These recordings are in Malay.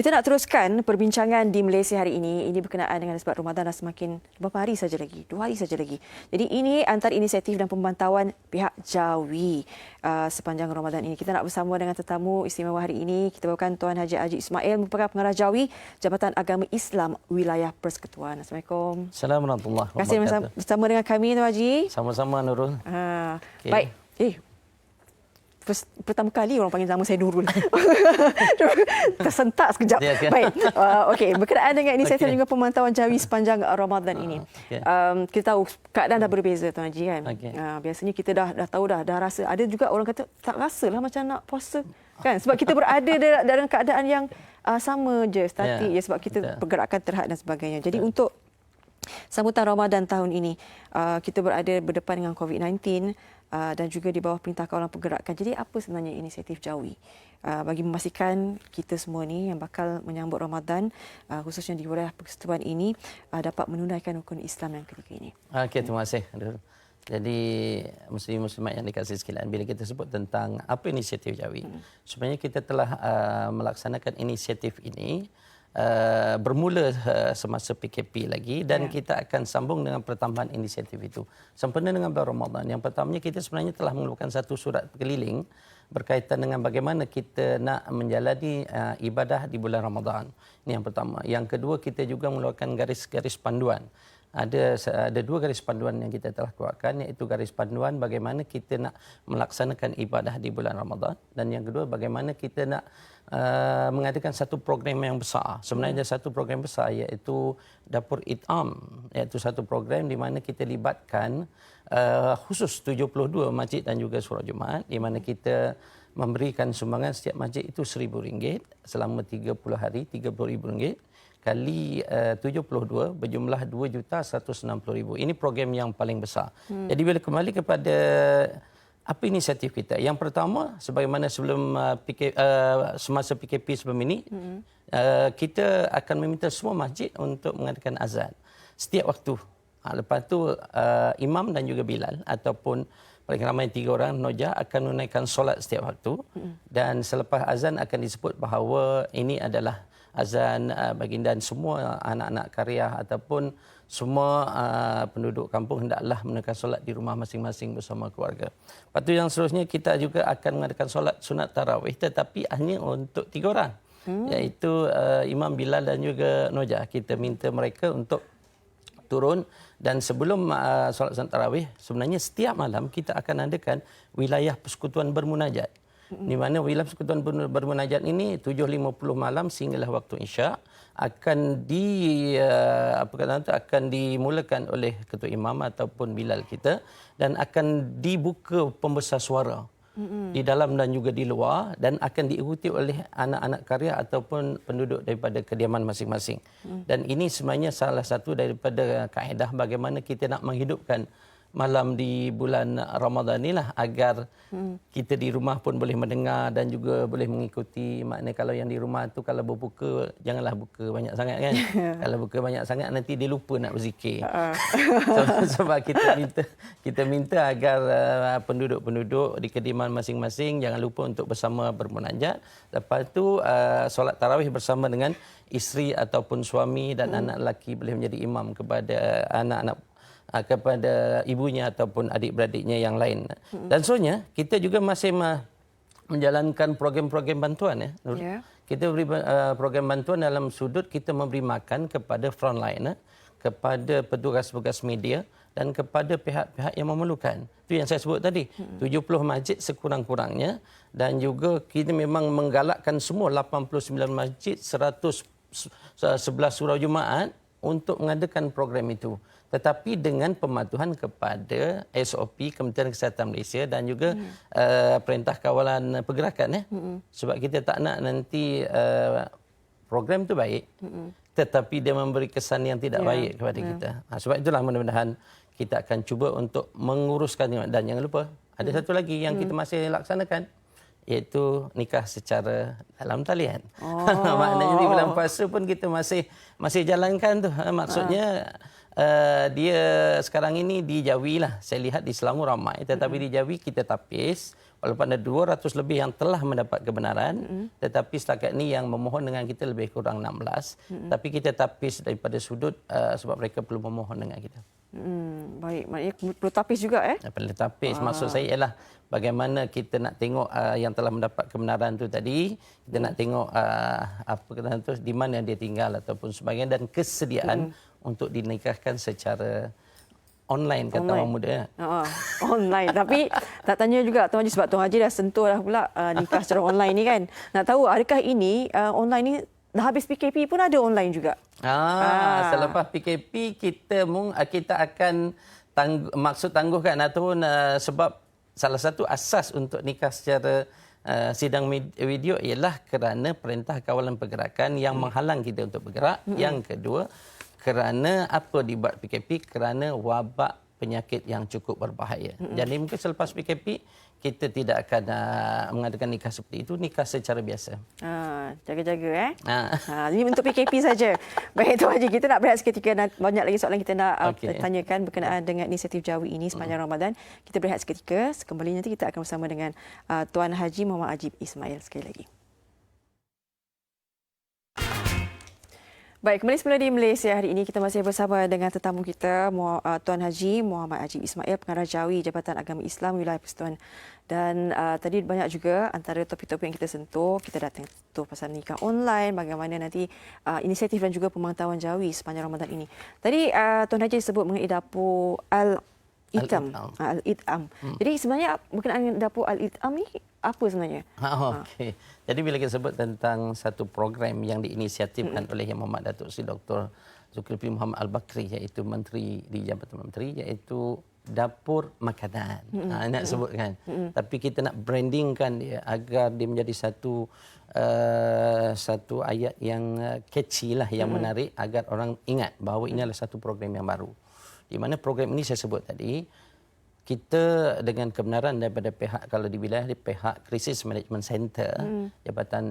Kita nak teruskan perbincangan di Malaysia hari ini. Ini berkenaan dengan sebab Ramadan dah semakin beberapa hari saja lagi, 2 hari saja lagi. Jadi ini antara inisiatif dan pemantauan pihak Jawi sepanjang Ramadan ini. Kita nak bersama dengan tetamu istimewa hari ini. Kita bawakan Tuan Haji Haji Ismail, merupakan pengarah Jawi Jabatan Agama Islam Wilayah Persekutuan. Assalamualaikum. Assalamualaikum warahmatullahi wabarakatuh. Terima kasih bersama dengan kami, Tuan Haji. Sama-sama, Nurul. Okay. Baik. Pertama kali orang panggil nama saya Nurul. Tersentak sekejap. Baik. Okey, berkenaan dengan inisiatif juga pemantauan Jawi sepanjang Ramadan ini. Kita tahu keadaan dah berbeza, Tuan Haji, kan. Biasanya kita dah tahu dah rasa. Ada juga orang kata tak rasalah macam nak puasa, kan? Sebab kita berada dalam keadaan yang sama je, statik je, sebab kita pergerakan terhad dan sebagainya. Jadi untuk sambutan Ramadan tahun ini, kita berdepan dengan COVID-19 dan juga di bawah Perintah Kawalan Pergerakan. Jadi apa sebenarnya inisiatif Jawi bagi memastikan kita semua ni yang bakal menyambut Ramadan, khususnya di wilayah persekutuan ini, dapat menunaikan rukun Islam yang ketiga ini? Okey, terima kasih. Jadi muslim-muslimat yang dikasihi sekalian, bila kita sebut tentang apa inisiatif Jawi, sebenarnya kita telah melaksanakan inisiatif ini bermula semasa PKP lagi, dan kita akan sambung dengan pertambahan inisiatif itu sempena dengan bulan Ramadan. Yang pertamanya, kita sebenarnya telah mengeluarkan satu surat keliling berkaitan dengan bagaimana kita nak menjalani ibadah di bulan Ramadan. Ini yang pertama. Yang kedua, kita juga mengeluarkan garis-garis panduan. Ada 2 garis panduan yang kita telah keluarkan, iaitu garis panduan bagaimana kita nak melaksanakan ibadah di bulan Ramadan, dan yang kedua bagaimana kita nak mengadakan satu program yang besar. Sebenarnya ada satu program besar, iaitu Dapur It'am, iaitu satu program di mana kita libatkan khusus 72 masjid dan juga surau Jumaat, di mana kita memberikan sumbangan setiap masjid itu RM1,000 selama 30 hari, RM30,000 kali 72 berjumlah RM2,160,000. Ini program yang paling besar. Jadi bila kembali kepada apa inisiatif kita? Yang pertama, sebagaimana sebelum semasa PKP sebelum ini, kita akan meminta semua masjid untuk mengadakan azan setiap waktu. Lepas tu imam dan juga bilal ataupun paling ramai 3 orang nojah akan menunaikan solat setiap waktu, dan selepas azan akan disebut bahawa ini adalah azan baginda, dan semua anak-anak karya ataupun semua penduduk kampung hendaklah menunaikan solat di rumah masing-masing bersama keluarga. Lepas tu yang seterusnya, kita juga akan mengadakan solat sunat tarawih, tetapi hanya untuk 3 orang, iaitu imam, bilal dan juga nojah. Kita minta mereka untuk turun, dan sebelum solat sunat tarawih, sebenarnya setiap malam kita akan adakan wilayah persekutuan bermunajat. Di mana wilayah persekutuan bermunajat ini 7.50 malam sehinggalah waktu Isyak akan akan dimulakan oleh ketua imam ataupun bilal kita, dan akan dibuka pembesar suara di dalam dan juga di luar, dan akan diikuti oleh anak-anak karya ataupun penduduk daripada kediaman masing-masing. Dan ini sebenarnya salah satu daripada kaedah bagaimana kita nak menghidupkan malam di bulan Ramadan inilah, agar kita di rumah pun boleh mendengar dan juga boleh mengikuti. Maknanya kalau yang di rumah tu kalau berbuka, janganlah buka banyak sangat, kan. Kalau buka banyak sangat nanti dia lupa nak berzikir. Sebab kita minta agar penduduk-penduduk di kediaman masing-masing jangan lupa untuk bersama bermunajat. Lepas tu solat tarawih bersama dengan isteri ataupun suami dan anak lelaki boleh menjadi imam kepada kepada ibunya ataupun adik-beradiknya yang lain. Dan seterusnya, kita juga masih menjalankan program-program bantuan. Kita beri program bantuan dalam sudut kita memberi makan kepada frontline, kepada petugas-petugas media dan kepada pihak-pihak yang memerlukan. Itu yang saya sebut tadi, 70 masjid sekurang-kurangnya, dan juga kita memang menggalakkan semua 89 masjid, 111 surau Jumaat untuk mengadakan program itu. Tetapi dengan pematuhan kepada SOP Kementerian Kesihatan Malaysia dan juga Perintah Kawalan Pergerakan. Sebab kita tak nak nanti program itu baik, tetapi dia memberi kesan yang tidak baik kepada kita. Sebab itulah mudah-mudahan kita akan cuba untuk menguruskan. Dan jangan lupa, ada satu lagi yang kita masih laksanakan, iaitu nikah secara dalam talian. Maknanya di bulan puasa pun kita masih jalankan tu. Maksudnya dia sekarang ini di Jawi lah. Saya lihat di Selangor ramai, tetapi di Jawi kita tapis. Walaupun ada 200 lebih yang telah mendapat kebenaran, tetapi setakat ini yang memohon dengan kita lebih kurang 16. Tapi kita tapis daripada sudut sebab mereka perlu memohon dengan kita. Baik, maknanya perlu tapis juga Perlu tapis. Maksud saya ialah bagaimana kita nak tengok yang telah mendapat kebenaran tu tadi, kita nak tengok apa kebenaran tu di mana dia tinggal ataupun sebagainya, dan kesediaan untuk dinikahkan secara online, kata orang muda. Online. Tapi tak tanya juga Tuan Haji, sebab Tuan Haji dah sentuh dah pula nikah secara online ni kan. Nak tahu adakah ini online ni dah habis PKP pun ada online juga? Selepas PKP kita akan maksud tangguhkan ataupun sebab salah satu asas untuk nikah secara sidang video ialah kerana perintah kawalan pergerakan yang menghalang kita untuk bergerak. Yang kedua, kerana apa dibuat PKP? Kerana wabak penyakit yang cukup berbahaya. Jadi mungkin selepas PKP kita tidak akan mengadakan nikah seperti itu, nikah secara biasa. Jaga-jaga ini untuk PKP saja. Baik Tuan Haji, kita nak berehat seketika, banyak lagi soalan kita nak tanyakan berkenaan dengan inisiatif Jawi ini sepanjang Ramadan. Kita berehat seketika, kembali nanti kita akan bersama dengan Tuan Haji Muhammad Ajib Ismail sekali lagi. Baik, kembali semula di Malaysia hari ini kita masih bersama dengan tetamu kita Tuan Haji Muhammad Ajib Ismail, Pengarah Jawi Jabatan Agama Islam Wilayah Persekutuan. Dan tadi banyak juga antara topik-topik yang kita sentuh, kita dah sentuh pasal nikah online, bagaimana nanti inisiatif dan juga pemantauan Jawi sepanjang Ramadan ini. Tadi Tuan Haji sebut mengenai dapur Al-It'am. Jadi sebenarnya berkenaan dapur Al-It'am ni apa sebenarnya? Okey. Jadi bila kita sebut tentang satu program yang diinisiatifkan oleh Yang Mohd Datuk Seri Dr. Zulkifli Muhammad Al-Bakri, iaitu Menteri di Jabatan Menteri, iaitu dapur makanan. Nak sebutkan. Tapi kita nak brandingkan dia agar dia menjadi satu ayat yang catchy lah, yang menarik agar orang ingat bahawa ini adalah satu program yang baru. Di mana program ini saya sebut tadi, kita dengan kebenaran daripada pihak, kalau di wilayah di pihak Crisis Management Center, Jabatan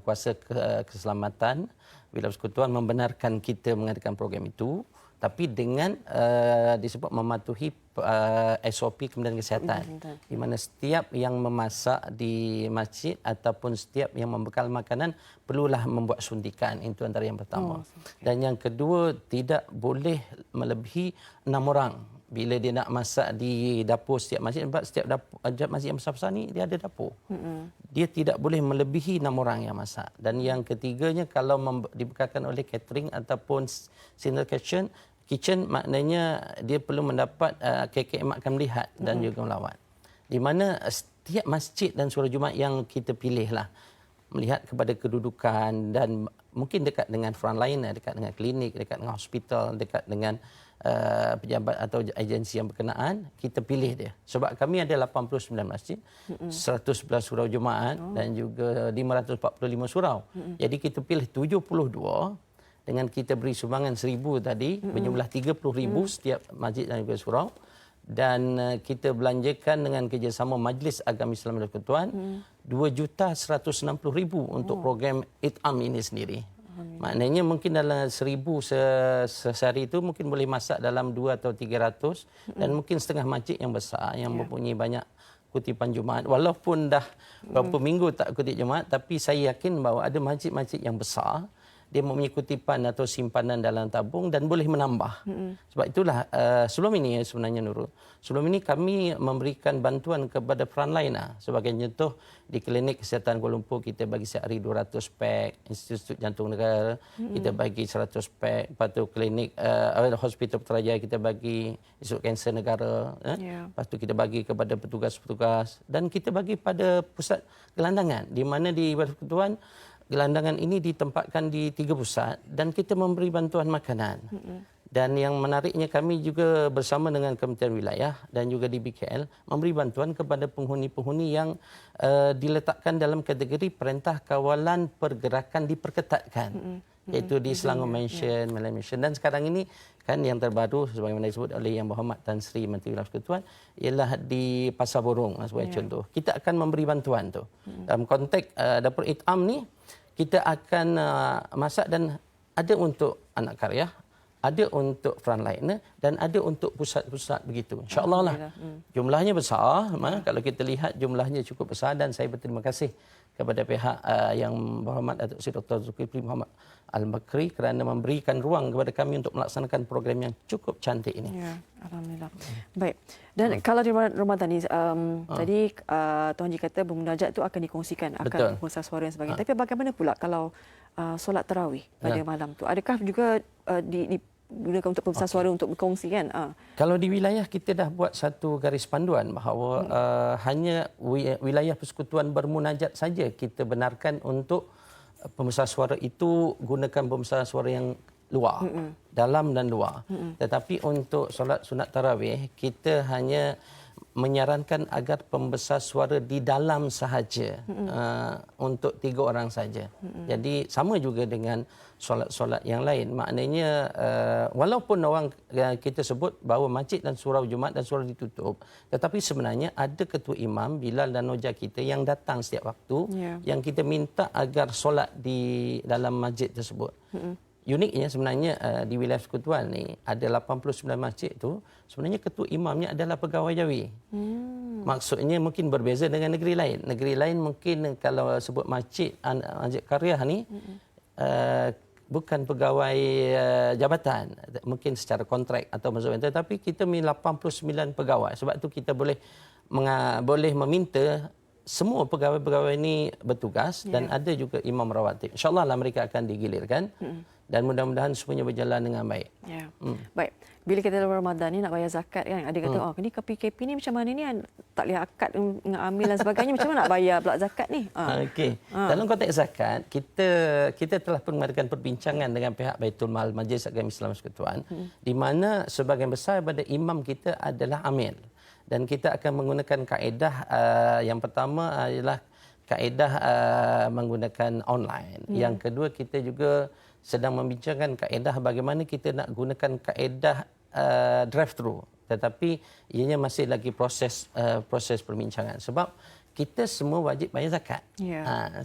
Kuasa Keselamatan Wilayah Persekutuan membenarkan kita mengadakan program itu, tapi dengan disebut mematuhi SOP Kementerian Kesihatan, di mana setiap yang memasak di masjid ataupun setiap yang membekal makanan perlulah membuat suntikan. Itu antara yang pertama. Dan yang kedua, tidak boleh melebihi 6 orang bila dia nak masak di dapur setiap masjid. Sebab setiap masjid yang besar-besar ni dia ada dapur. Dia tidak boleh melebihi 6 orang yang masak. Dan yang ketiganya, kalau dibekalkan oleh catering ataupun single kitchen, maknanya dia perlu mendapat KKM akan melihat dan juga melawat. Di mana setiap masjid dan surau Jumaat yang kita pilihlah melihat kepada kedudukan dan mungkin dekat dengan frontliner, dekat dengan klinik, dekat dengan hospital, dekat dengan pejabat atau agensi yang berkenaan, kita pilih dia. Sebab kami ada 89 masjid, 111 surau Jumaat dan juga 545 surau. Jadi kita pilih 72 dengan kita beri sumbangan 1,000 tadi, berjumlah 30,000 setiap masjid dan juga surau. Dan kita belanjakan dengan kerjasama Majlis Agama Islam dan Persekutuan 2,160,000 untuk program It'am ini sendiri. Maknanya mungkin dalam 1,000 sehari itu mungkin boleh masak dalam 2 atau 300 dan mungkin setengah masjid yang besar yang mempunyai banyak kutipan Jumaat. Walaupun dah beberapa minggu tak kutip Jumaat, tapi saya yakin bahawa ada masjid-masjid yang besar dia mempunyai kutipan atau simpanan dalam tabung dan boleh menambah. Sebab itulah sebelum ini sebenarnya Nurul, sebelum ini kami memberikan bantuan kepada frontliner. Sebagai contoh, di Klinik Kesihatan Kuala Lumpur kita bagi sehari 200 pack, Institut Jantung Negara kita bagi 100 pack, lepas tu klinik Hospital Putrajaya kita bagi, Institut Kanser Negara, lepas tu kita bagi kepada petugas-petugas dan kita bagi pada pusat gelandangan, di mana di Persekutuan gelandangan ini ditempatkan di 3 pusat dan kita memberi bantuan makanan. Dan yang menariknya, kami juga bersama dengan Kementerian Wilayah dan juga di BKL memberi bantuan kepada penghuni-penghuni yang diletakkan dalam kategori Perintah Kawalan Pergerakan Diperketatkan. Iaitu di Selangor Mansion, Malay Mansion. Dan sekarang ini kan yang terbaru sebagaimana disebut oleh Yang Berhormat Tan Sri Menteri Wilayah Persekutuan ialah di Pasar Borong sebagai contoh. Kita akan memberi bantuan tu. Dalam konteks dapur It'am ni, kita akan masak dan ada untuk anak karya, ada untuk frontliner dan ada untuk pusat-pusat begitu. InsyaAllah lah. Jumlahnya besar. Kalau kita lihat jumlahnya cukup besar dan saya berterima kasih kepada pihak yang berhormat Datuk Seri Dr. Zulkifli Muhammad Al-Bakri kerana memberikan ruang kepada kami untuk melaksanakan program yang cukup cantik ini. Ya, alhamdulillah. Baik. Dan kalau di Ramadan ni tadi Tuan Haji kata bermunajat itu akan dikongsikan, akan pengusaha suara dan sebagainya. Tapi bagaimana pula kalau solat tarawih pada malam tu? Adakah juga digunakan untuk pengusaha suara untuk berkongsi kan? Kalau di wilayah kita dah buat satu garis panduan bahawa hanya wilayah persekutuan bermunajat saja kita benarkan untuk pembesar suara itu gunakan pembesar suara yang luar, dalam dan luar. Tetapi untuk solat sunat tarawih, kita hanya menyarankan agar pembesar suara di dalam sahaja untuk 3 orang saja. Jadi sama juga dengan solat-solat yang lain. Maknanya walaupun orang kita sebut bahawa masjid dan surau Jumaat dan surau ditutup, tetapi sebenarnya ada ketua imam Bilal dan Noja kita yang datang setiap waktu yang kita minta agar solat di dalam masjid tersebut. Uniknya sebenarnya di wilayah persekutuan ni ada 89 masjid tu sebenarnya ketua imamnya adalah pegawai Jawi. Maksudnya mungkin berbeza dengan negeri lain. Negeri lain mungkin kalau sebut masjid Qaryah ni bukan pegawai jabatan, mungkin secara kontrak atau mazhab, tetapi kita 89 pegawai. Sebab tu kita boleh meminta semua pegawai-pegawai ini bertugas dan ada juga imam rawatib. InsyaAllah lah mereka akan digilirkan dan mudah-mudahan semuanya berjalan dengan baik. Ya. Baik. Bila kita dalam Ramadan ni nak bayar zakat kan, ada kata ni PKP ni macam mana ni, tak boleh akad dengan amil dan sebagainya, macam mana nak bayar pula zakat ni? Okey. Dalam konteks zakat, kita telah mengadakan perbincangan dengan pihak Baitul Mal Majlis Agama Islam Persekutuan di mana sebahagian besar daripada imam kita adalah amil. Dan kita akan menggunakan kaedah yang pertama adalah kaedah menggunakan online. Yang kedua, kita juga sedang membincangkan kaedah bagaimana kita nak gunakan kaedah drive-thru. Tetapi ianya masih lagi proses perbincangan. Sebab kita semua wajib bayar zakat.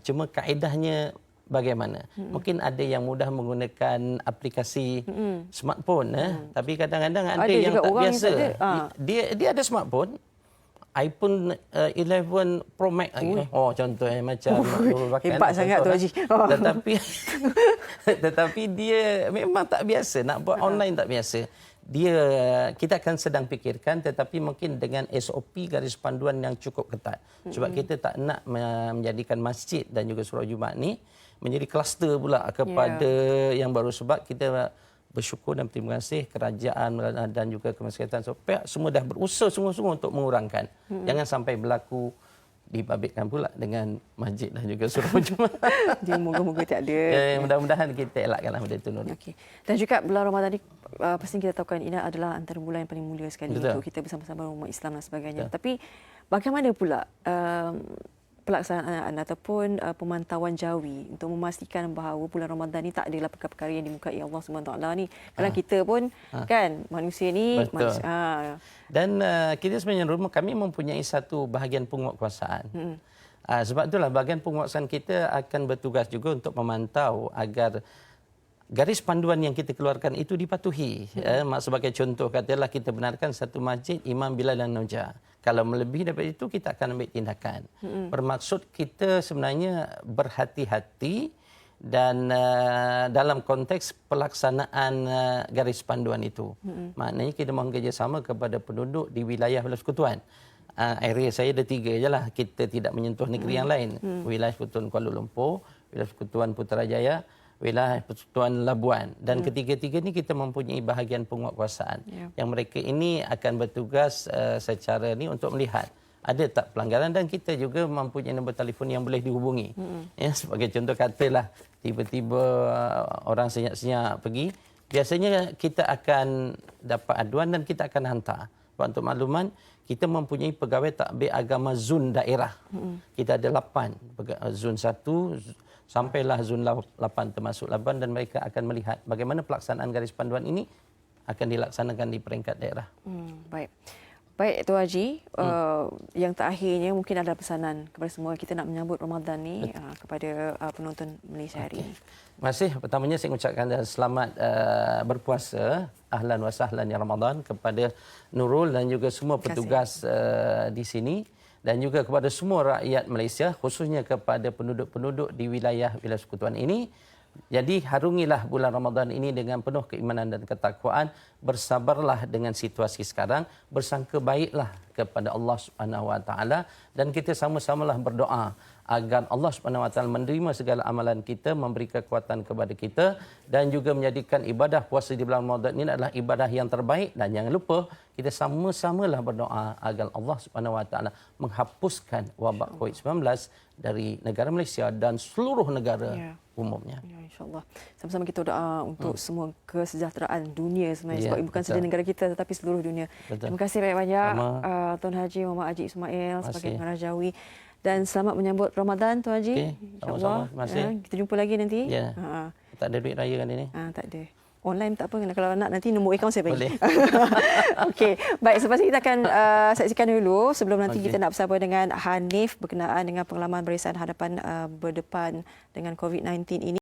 Cuma kaedahnya bagaimana? Mungkin ada yang mudah menggunakan aplikasi smartphone, tapi kadang-kadang ada yang tak biasa. Dia ada smartphone, iPhone 11 Pro Max lagi. Contohnya macam hebat sangat tu Haji. Tetapi dia memang tak biasa, nak buat online tak biasa. Kita akan sedang fikirkan, tetapi mungkin dengan SOP garis panduan yang cukup ketat. Sebab kita tak nak menjadikan masjid dan juga surau Jumaat ni menjadi kluster pula kepada yang baru. Sebab kita bersyukur dan terima kasih kerajaan dan juga Kementerian Kesihatan semua dah berusaha sungguh-sungguh untuk mengurangkan. Jangan sampai berlaku dibabitkan pula dengan masjid dan juga surau Jumaat. Jadi moga-moga tak ada. Mudah-mudahan kita elakkanlah benda itu. Okey. Dan juga bulan Ramadan ni pasti kita tahu kan ini adalah antara bulan yang paling mulia sekali untuk kita bersama-sama umat Islam dan sebagainya. Tapi bagaimana pula pelaksanaan ataupun pemantauan Jawi untuk memastikan bahawa bulan Ramadan ni tak adalah perkara-perkara yang dimukai Allah SWT ni. Kerana kita pun kan manusia ni dan kita sebenarnya kami mempunyai satu bahagian penguatkuasaan. Sebab itulah bahagian penguatkuasaan kita akan bertugas juga untuk memantau agar garis panduan yang kita keluarkan itu dipatuhi. Sebagai contoh, katalah kita benarkan satu masjid Imam Bilal dan Noja. Kalau melebihi daripada itu, kita akan ambil tindakan. Bermaksud kita sebenarnya berhati-hati dan dalam konteks pelaksanaan garis panduan itu. Maknanya kita mohon kerjasama kepada penduduk di wilayah persekutuan. Area saya ada 3 je lah. Kita tidak menyentuh negeri yang lain. Wilayah Persekutuan Kuala Lumpur, wilayah Persekutuan Putrajaya, wilayah Persekutuan Labuan. Dan ketiga-tiga ni kita mempunyai bahagian penguatkuasaan. Yang mereka ini akan bertugas secara ni untuk melihat ada tak pelanggaran, dan kita juga mempunyai nombor telefon yang boleh dihubungi. Sebagai contoh katalah tiba-tiba orang senyap-senyap pergi, biasanya kita akan dapat aduan dan kita akan hantar. Untuk makluman, kita mempunyai pegawai takbir agama zon daerah. Kita ada 8, zon 1 sampailah zon 8 termasuk Labuan, dan mereka akan melihat bagaimana pelaksanaan garis panduan ini akan dilaksanakan di peringkat daerah. Baik. Baik, Tuan Haji, yang terakhirnya mungkin ada pesanan kepada semua kita nak menyambut Ramadan ni kepada penonton Malaysia hari ini. Terima kasih. Pertamanya saya ucapkan selamat berpuasa, ahlan wa sahlan ya Ramadan kepada Nurul dan juga semua petugas di sini dan juga kepada semua rakyat Malaysia, khususnya kepada penduduk-penduduk di wilayah-wilayah Persekutuan ini. Jadi harungilah bulan Ramadan ini dengan penuh keimanan dan ketakwaan, bersabarlah dengan situasi sekarang, bersangka baiklah kepada Allah Subhanahu Wa Taala dan kita sama-samalah berdoa agar Allah Subhanahu Wa Taala menerima segala amalan kita, memberi kekuatan kepada kita dan juga menjadikan ibadah puasa di bulan Ramadan ini adalah ibadah yang terbaik. Dan jangan lupa kita sama-samalah berdoa agar Allah Subhanahu Wa Taala menghapuskan wabak COVID-19 dari negara Malaysia dan seluruh negara umumnya. Ya, InsyaAllah. Sama-sama kita doa untuk semua kesejahteraan dunia sebenarnya. Sebab bukan saja negara kita tetapi seluruh dunia. Betul. Terima kasih banyak-banyak Tuan Haji Muhammad Haji Ismail sebagai pengarah Jawi. Dan selamat menyambut Ramadan Tuan Haji. InsyaAllah. Terima kasih. Kita jumpa lagi nanti. Ya. Tak ada duit raya kan ini? Tak ada. Online tak apa. Kalau nak nanti nombor akaun saya bagi. Boleh. Okey. Baik, selepas ini kita akan saksikan dulu sebelum nanti kita nak bersama dengan Hanif berkenaan dengan pengalaman barisan hadapan berdepan dengan COVID-19 ini.